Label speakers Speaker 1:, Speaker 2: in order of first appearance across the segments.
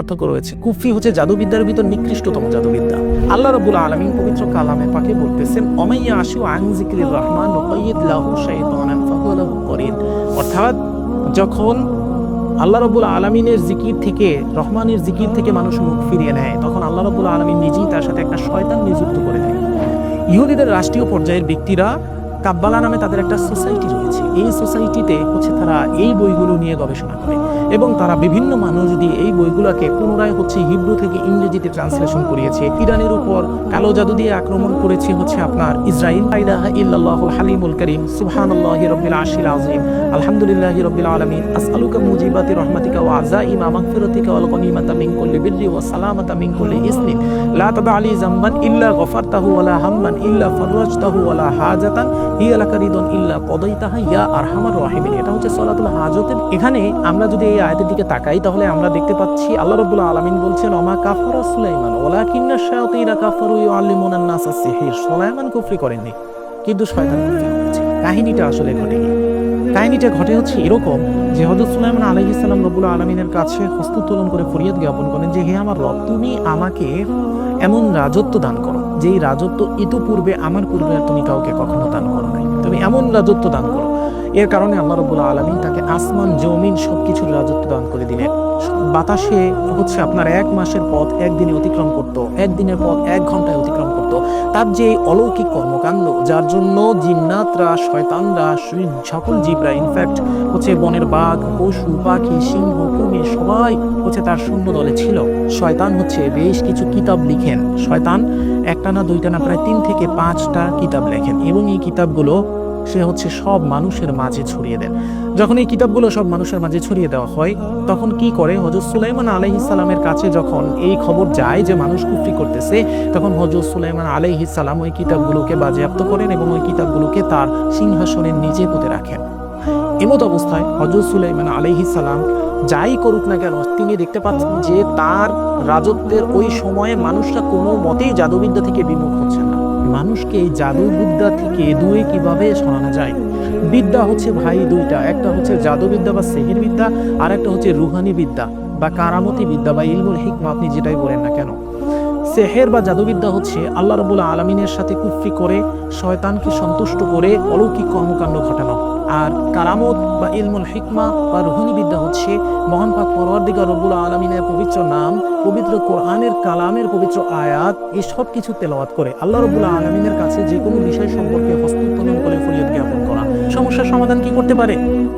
Speaker 1: পার্থক্য রয়েছে। কুফরি হচ্ছে জাদুবিদ্যার ভিতর নিকৃষ্টতম জাদুবিদ্যা। আল্লাহ রাব্বুল আলামিন পবিত্র কালামে পাকে বলতেছেন, অমাইয়া আশু আন যিকরির রহমান নুকাইয়িদ লাহু শাইতানান ফাহুয়া লাহু করিন। অর্থাৎ যখন আল্লাহ রাব্বুল আলামিনের জিকির থেকে, রহমানের জিকির থেকে মানুষ মুখ ফিরিয়ে নেয়, তখন আল্লাহ রাব্বুল আলামিন নিজেই তার সাথে একটা শয়তান নিযুক্ত করে দেয়। ইহুদিদের রাষ্ট্রীয় পর্যায়ের ব্যক্তিরা কাব্বালা নামে তাদের একটা সোসাইটি রয়েছে। এই সোসাইটিতে হচ্ছে তারা এই বইগুলো নিয়ে গবেষণা করে এবং তারা বিভিন্ন মানুষ দিয়ে এই বইগুলোকে পুনরায় হচ্ছে হিব্রু থেকে ইংরেজিতে ট্রান্সলেশন করিয়েছে। ইরানের উপর কালো জাদু দিয়ে আক্রমণ করেছে হচ্ছে আপনার ইসরাইল। লা ইলাহা ইল্লাল্লাহুল হালিমুল কারীম, সুবহানাল্লাহি রাব্বিল আরশিল আযীম, আলহামদুলিল্লাহি রাব্বিল আলামিন, আসআলুকা মুজিবাতি রাহমাতিকা ওয়া আযাইমা মাগফিরাতিকা ওয়াল গনিমাতা মিন কুল্লি বিররি ওয়া সালামাতা মিন কুল্লি ইসমিন লা তাদা আলী যামবান ইল্লা গফারতাহু ওয়া লা হাম্মান ইল্লা ফাররাজতাহু ওয়া লা হাজাতান হিয়া লাকা রিদুন ইল্লা কদাইতাহা ইয়া আরহামার রাহিমিন। এটা হচ্ছে সূরাতুল হাজতের। এখানে আমরা যদি এই আয়াতের দিকে তাকাই তাহলে আমরা দেখতে পাচ্ছি আল্লাহ রাব্বুল আলামিন বলছেন, ওমা কাফারা সুলাইমান ওয়ালাকিন্না শায়াতিনা কাফারু ইউআল্লিমুনান নাসা সিহর। সুলাইমান কুফরি করেননি, কিন্তু শয়তান কুফরি করেছে। কাহিনীটা আসলে ঘটে কি? কাহিনীটা ঘটে হচ্ছে এরকম যে হযরত সুলাইমান আলাইহিস সালাম রব্বুল আলামিনের কাছে হস্ত উত্তোলন করে ফরিয়াদ জ্ঞাপন করেন যে, হে আমার রব, তুমি আমাকে এমন রাজত্ব দান করো যেই রাজত্ব ইতিপূর্বে আমার পূর্বে তুমি কাউকে কখনো দান করো নাই। তুমি এমন রাজত্ব দান করো। এর কারণে আল্লাহ রাব্বুল আলামিন তাকে আসমান জমিন সবকিছুর রাজত্ব দান করে দিলেন। বাতাসে হচ্ছে আপনার 1 মাসের পথ একদিনে অতিক্রম করত, একদিনের পথ 1 ঘন্টায় অতিক্রম করত। তার যে অলৌকিক কর্মকাণ্ড, যার জন্য জিন্নাতরা, শয়তানরা, সকল জীবরা, ইনফ্যাক্ট হচ্ছে বনের বাঘ, পশু পাখি, সিংহ, কুমির সবাই হচ্ছে তার সৈন্য দলে ছিল। শয়তান হচ্ছে বেশ কিছু কিতাব লিখেন। শয়তান একটা না দুইটা না প্রায় 3 থেকে 5টা কিতাব লেখেন এবং এই কিতাবগুলো সে হচ্ছে সব মানুষের মাঝে ছড়িয়ে দেন। যখন এই কিতাবগুলো সব মানুষের মাঝে ছড়িয়ে দেওয়া হয় তখন কি করে, হযরত সুলাইমান আলাইহিস সালামের কাছে যখন এই খবর যায় যে মানুষ কুফরি করতেছে, তখন হযরত সুলাইমান আলাইহিস সালাম ওই কিতাবগুলোকে বাজেয়াপ্ত করেন এবং ওই কিতাবগুলোকে তার সিংহাসনের নিচে পুঁতে রাখেন। এমত অবস্থায় হযরত সুলাইমান আলাইহিস সালাম যাই করুক না কেন, তিনি দেখতে পাচ্ছেন যে তার রাজত্বের ওই সময়ে মানুষরা কোনো মতেই জাদুবিদ্যা থেকে বিমুখ হচ্ছে না। মানুষকে এই জাদুবিদ্যা থেকে দূরে কিভাবে সরানো যায়? বিদ্যা হচ্ছে ভাই দুইটা, একটা হচ্ছে জাদুবিদ্যা বা সিহির বিদ্যা, আর একটা হচ্ছে রুহানি বিদ্যা বা কারামতি বিদ্যা বা ইলমুল হিকমা, আপনি যেটাই বলেন না কেন। সেহের বা জাদুবিদ্যা হচ্ছে আল্লাহ রাব্বুল আলামিনের সাথে কুফরি করে শয়তানকে সন্তুষ্ট করে অলৌকিক কর্মকাণ্ড ঘটানো। আর কারামত বা ইলমুল হিকমা বা রুহানি বিদ্যা হচ্ছে মহান পাক পরওয়ারদিগার রব্বুল আলামিনের পবিত্র নাম, পবিত্র কোরআনের কালামের পবিত্র আয়াত, এই সব কিছু তেলাওয়াত করে আল্লাহ রাব্বুল আলামিনের কাছে যে কোনো বিষয় সম্পর্কে হস্ত উত্তোলন করে ফরিয়াদ জ্ঞাপন করা। সমস্যার সমাধান কি করতে পারে?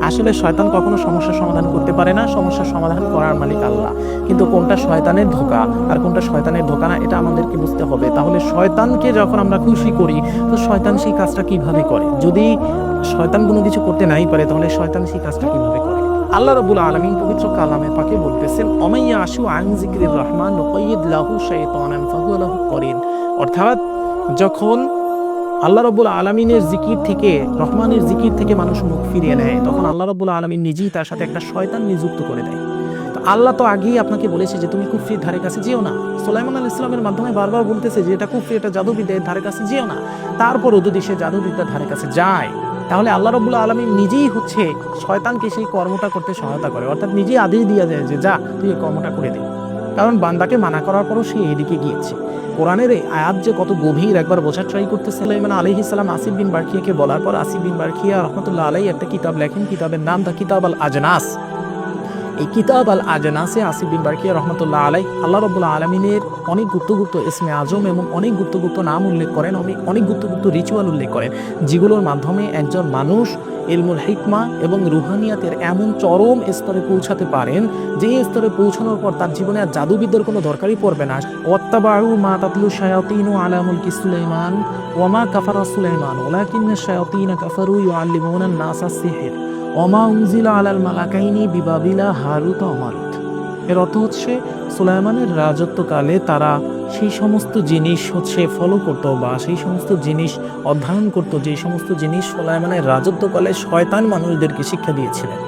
Speaker 1: আসলে শয়তান কখনো সমস্যার সমাধান করতে পারে না। সমস্যার সমাধান করার মালিক আল্লাহ। কিন্তু কোনটা শয়তানের ধোঁকা আর কোনটা শয়তানের ধোঁকা না, এটা আমাদেরকে বুঝতে হবে। তাহলে শয়তানকে যখন আমরা খুশি করি, তো শয়তান সেই কাজটা কিভাবে করে? যদি শয়তান কোনো কিছু করতে নাই পারে, তাহলে শয়তান সেই কাজটা কিভাবে করে? আল্লাহ রাব্বুল আলামিন পবিত্র কালামে পাকে বলতেছেন, অমাইয়া আশু আন যিকরির রহমান নুকাইয়িদ লাহু শাইতানান ফাহুয়া লাহু করিন। অর্থাৎ যখন আল্লাহ রাব্বুল আলামিনের জিকির থেকে, রহমানের জিকির থেকে মানুষ মুখ ফিরিয়ে নেয়, তখন আল্লাহ রাব্বুল আলামিন নিজেই তার সাথে একটা শয়তান নিযুক্ত করে দেয়। তো আল্লাহ তো আগেই আপনাকে বলেছে যে তুমি কুফরির ধারে কাছে যেও না। সুলাইমান আলাইহিস সালামের মাধ্যমে বারবার বলতেছে যে এটা কুফরি, এটা জাদুবিদ্যার ধারে কাছে যেও না। তারপরও যদি সে জাদুবিদ্যার ধারে কাছে যায়, তাহলে আল্লাহ রাব্বুল আলামিন নিজেই হচ্ছে শয়তানকে সেই কর্মটা করতে সহায়তা করে। অর্থাৎ নিজেই আদেশ দিয়ে যায় যে যা, তুই এই কর্মটা করে দে। কারণ বান্দাকে মানা করার পরও সে এদিকে গিয়েছে। কোরআনের এই আয়াত যে কত গভীর একবার বোঝার ট্রাই করতেছে। সুলাইমান আলাইহিস সালাম আসিফ বিন বারখিয়াকে বলার পর আসিফ বিন বারখিয়া রাহমাতুল্লাহ আলাইহি একটা কিতাব লেখেন। কিতাবের নাম দা কিতাব আল আজনাস। এই কিতাব আল আজনাসে আসিফ বিন বারখিয়া রাহমাতুল্লাহ আলাইহি আল্লাহ রাব্বুল আলামিনের অনেক গুপ্ত ইসমে আজম এবং অনেক গুপ্ত নাম উল্লেখ করেন, অনেক গুপ্ত রিচুয়াল উল্লেখ করেন, যেগুলোর মাধ্যমে একজন মানুষ ইলমুল হিকমা এবং রুহানিয়াতের এমন চরম স্তরে পৌঁছাতে পারেন যে স্তরে পৌঁছানোর পর তার জীবনে আর জাদুবিদ্যার কোনো দরকারই পড়বে না। ওয়াত্তাবাউ মা তাতলু শায়াতিনু আলা মুলকি সুলাইমান ওয়া মা কাফারা সুলাইমান ওয়ালাকিন্না শায়াতিনা কাফারু ইউআল্লিমুনান নাসা সিহর ওয়া মা উনজিলা আলাল মালাকাইনি বিবাবিলা হারুত ওয়া মারুত। এর অর্থ হচ্ছে সুলাইমানের রাজত্বকালে তারা সেই সমস্ত জিনিস হচ্ছে ফলো করতো বা সেই সমস্ত জিনিস অধ্যয়ন করতো যে সমস্ত জিনিস সুলাইমানের রাজত্বকালে শয়তান মানুষদেরকে শিক্ষা দিয়েছিলেন।